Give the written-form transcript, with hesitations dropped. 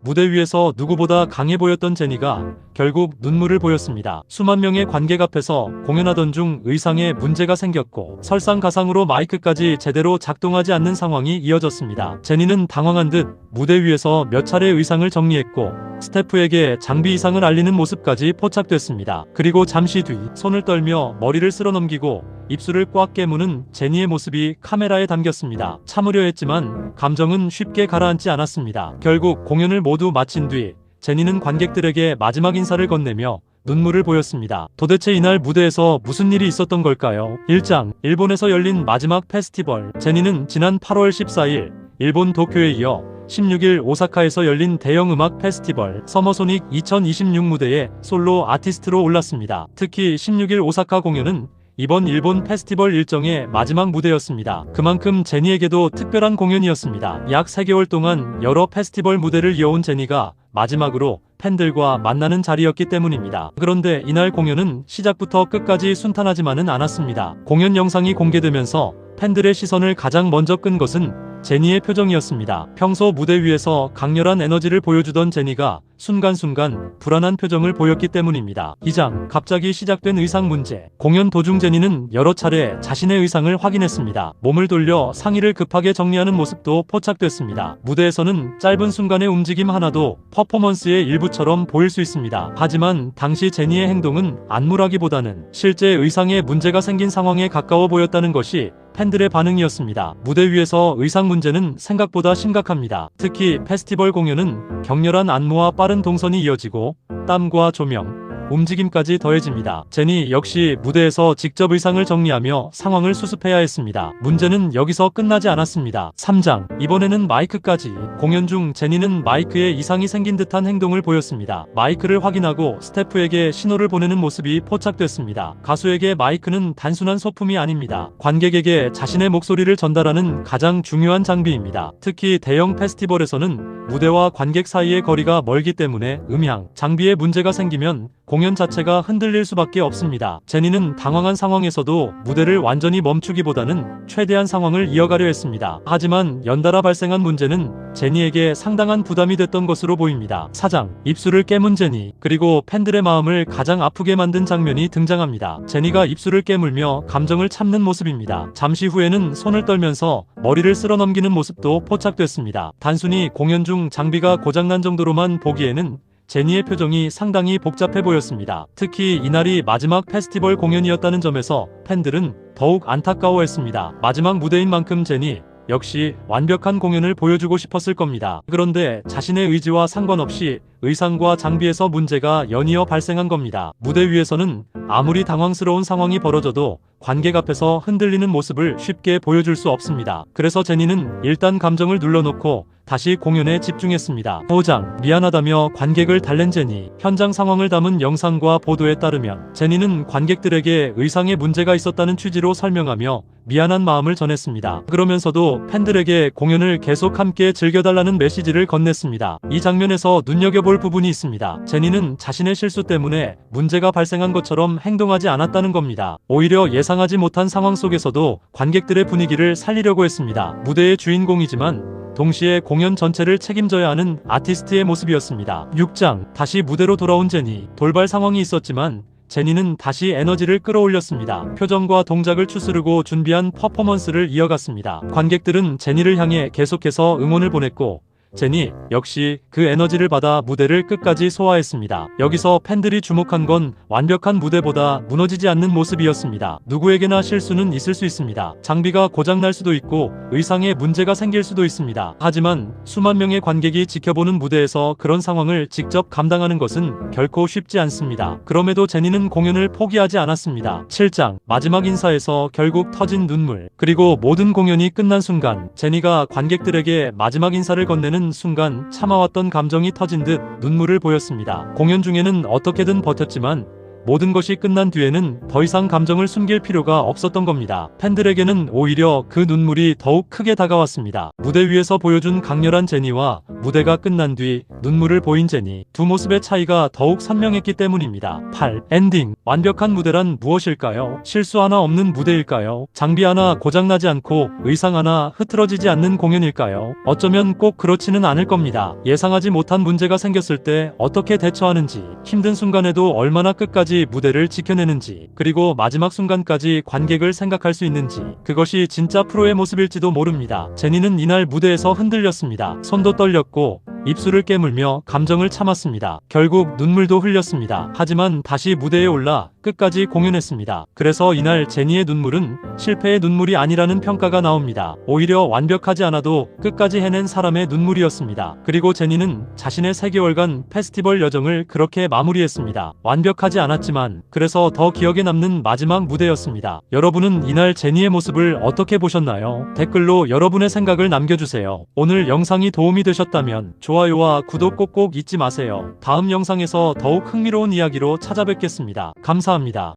무대 위에서 누구보다 강해 보였던 제니가 결국 눈물을 보였습니다. 수만 명의 관객 앞에서 공연하던 중 의상에 문제가 생겼고 설상가상으로 마이크까지 제대로 작동하지 않는 상황이 이어졌습니다. 제니는 당황한 듯 무대 위에서 몇 차례 의상을 정리했고 스태프에게 장비 이상을 알리는 모습까지 포착됐습니다. 그리고 잠시 뒤 손을 떨며 머리를 쓸어넘기고 입술을 꽉 깨무는 제니의 모습이 카메라에 담겼습니다. 참으려 했지만 감정은 쉽게 가라앉지 않았습니다. 결국 공연을 모두 마친 뒤 제니는 관객들에게 마지막 인사를 건네며 눈물을 보였습니다. 도대체 이날 무대에서 무슨 일이 있었던 걸까요? 1장, 일본에서 열린 마지막 페스티벌. 제니는 지난 8월 14일 일본 도쿄에 이어 16일 오사카에서 열린 대형 음악 페스티벌 서머소닉 2026 무대에 솔로 아티스트로 올랐습니다. 특히 16일 오사카 공연은 이번 일본 페스티벌 일정의 마지막 무대였습니다. 그만큼 제니에게도 특별한 공연이었습니다. 약 3개월 동안 여러 페스티벌 무대를 이어온 제니가 마지막으로 팬들과 만나는 자리였기 때문입니다. 그런데 이날 공연은 시작부터 끝까지 순탄하지만은 않았습니다. 공연 영상이 공개되면서 팬들의 시선을 가장 먼저 끈 것은 제니의 표정이었습니다. 평소 무대 위에서 강렬한 에너지를 보여주던 제니가 순간순간 불안한 표정을 보였기 때문입니다. 2장, 갑자기 시작된 의상 문제. 공연 도중 제니는 여러 차례 자신의 의상을 확인했습니다. 몸을 돌려 상의를 급하게 정리하는 모습도 포착됐습니다. 무대에서는 짧은 순간의 움직임 하나도 퍼포먼스의 일부처럼 보일 수 있습니다. 하지만 당시 제니의 행동은 안무라기보다는 실제 의상에 문제가 생긴 상황에 가까워 보였다는 것이 팬들의 반응이었습니다. 무대 위에서 의상 문제는 생각보다 심각합니다. 특히 페스티벌 공연은 격렬한 안무와 빠른 동선이 이어지고 땀과 조명, 움직임까지 더해집니다. 제니 역시 무대에서 직접 의상을 정리하며 상황을 수습해야 했습니다. 문제는 여기서 끝나지 않았습니다. 3장, 이번에는 마이크까지. 공연 중 제니는 마이크에 이상이 생긴 듯한 행동을 보였습니다. 마이크를 확인하고 스태프에게 신호를 보내는 모습이 포착됐습니다. 가수에게 마이크는 단순한 소품이 아닙니다. 관객에게 자신의 목소리를 전달하는 가장 중요한 장비입니다. 특히 대형 페스티벌에서는 무대와 관객 사이의 거리가 멀기 때문에 음향, 장비에 문제가 생기면 공연 자체가 흔들릴 수밖에 없습니다. 제니는 당황한 상황에서도 무대를 완전히 멈추기보다는 최대한 상황을 이어가려 했습니다. 하지만 연달아 발생한 문제는 제니에게 상당한 부담이 됐던 것으로 보입니다. 4장, 입술을 깨문 제니. 그리고 팬들의 마음을 가장 아프게 만든 장면이 등장합니다. 제니가 입술을 깨물며 감정을 참는 모습입니다. 잠시 후에는 손을 떨면서 머리를 쓸어넘기는 모습도 포착됐습니다. 단순히 공연 중 장비가 고장난 정도로만 보기에는 제니의 표정이 상당히 복잡해 보였습니다. 특히 이날이 마지막 페스티벌 공연이었다는 점에서 팬들은 더욱 안타까워했습니다. 마지막 무대인 만큼 제니 역시 완벽한 공연을 보여주고 싶었을 겁니다. 그런데 자신의 의지와 상관없이 의상과 장비에서 문제가 연이어 발생한 겁니다. 무대 위에서는 아무리 당황스러운 상황이 벌어져도 관객 앞에서 흔들리는 모습을 쉽게 보여줄 수 없습니다. 그래서 제니는 일단 감정을 눌러놓고 다시 공연에 집중했습니다. 5장, 미안하다며 관객을 달랜 제니. 현장 상황을 담은 영상과 보도에 따르면 제니는 관객들에게 의상에 문제가 있었다는 취지로 설명하며 미안한 마음을 전했습니다. 그러면서도 팬들에게 공연을 계속 함께 즐겨달라는 메시지를 건넸습니다. 이 장면에서 눈여겨볼 부분이 있습니다. 제니는 자신의 실수 때문에 문제가 발생한 것처럼 행동하지 않았다는 겁니다. 오히려 예상하지 못한 상황 속에서도 관객들의 분위기를 살리려고 했습니다. 무대의 주인공이지만 동시에 공연 전체를 책임져야 하는 아티스트의 모습이었습니다. 6장, 다시 무대로 돌아온 제니. 돌발 상황이 있었지만 제니는 다시 에너지를 끌어올렸습니다. 표정과 동작을 추스르고 준비한 퍼포먼스를 이어갔습니다. 관객들은 제니를 향해 계속해서 응원을 보냈고 제니 역시 그 에너지를 받아 무대를 끝까지 소화했습니다. 여기서 팬들이 주목한 건 완벽한 무대보다 무너지지 않는 모습이었습니다. 누구에게나 실수는 있을 수 있습니다. 장비가 고장날 수도 있고 의상에 문제가 생길 수도 있습니다. 하지만 수만 명의 관객이 지켜보는 무대에서 그런 상황을 직접 감당하는 것은 결코 쉽지 않습니다. 그럼에도 제니는 공연을 포기하지 않았습니다. 7장, 마지막 인사에서 결국 터진 눈물. 그리고 모든 공연이 끝난 순간 제니가 관객들에게 마지막 인사를 건네는 순간 참아왔던 감정이 터진 듯 눈물을 보였습니다. 공연 중에는 어떻게든 버텼지만 모든 것이 끝난 뒤에는 더 이상 감정을 숨길 필요가 없었던 겁니다. 팬들에게는 오히려 그 눈물이 더욱 크게 다가왔습니다. 무대 위에서 보여준 강렬한 제니와 무대가 끝난 뒤 눈물을 보인 제니, 두 모습의 차이가 더욱 선명했기 때문입니다. 8. 엔딩. 완벽한 무대란 무엇일까요? 실수 하나 없는 무대일까요? 장비 하나 고장나지 않고 의상 하나 흐트러지지 않는 공연일까요? 어쩌면 꼭 그렇지는 않을 겁니다. 예상하지 못한 문제가 생겼을 때 어떻게 대처하는지, 힘든 순간에도 얼마나 끝까지 무대를 지켜내는지, 그리고 마지막 순간까지 관객을 생각할 수 있는지, 그것이 진짜 프로의 모습일지도 모릅니다. 제니는 이날 무대에서 흔들렸습니다. 손도 떨렸고 입술을 깨물며 감정을 참았습니다. 결국 눈물도 흘렸습니다. 하지만 다시 무대에 올라 끝까지 공연했습니다. 그래서 이날 제니의 눈물은 실패의 눈물이 아니라는 평가가 나옵니다. 오히려 완벽하지 않아도 끝까지 해낸 사람의 눈물이었습니다. 그리고 제니는 자신의 3개월간 페스티벌 여정을 그렇게 마무리했습니다. 완벽하지 않았지만 그래서 더 기억에 남는 마지막 무대였습니다. 여러분은 이날 제니의 모습을 어떻게 보셨나요? 댓글로 여러분의 생각을 남겨주세요. 오늘 영상이 도움이 되셨다면 좋아요와 구독 꼭꼭 잊지 마세요. 다음 영상에서 더욱 흥미로운 이야기로 찾아뵙겠습니다. 감사합니다.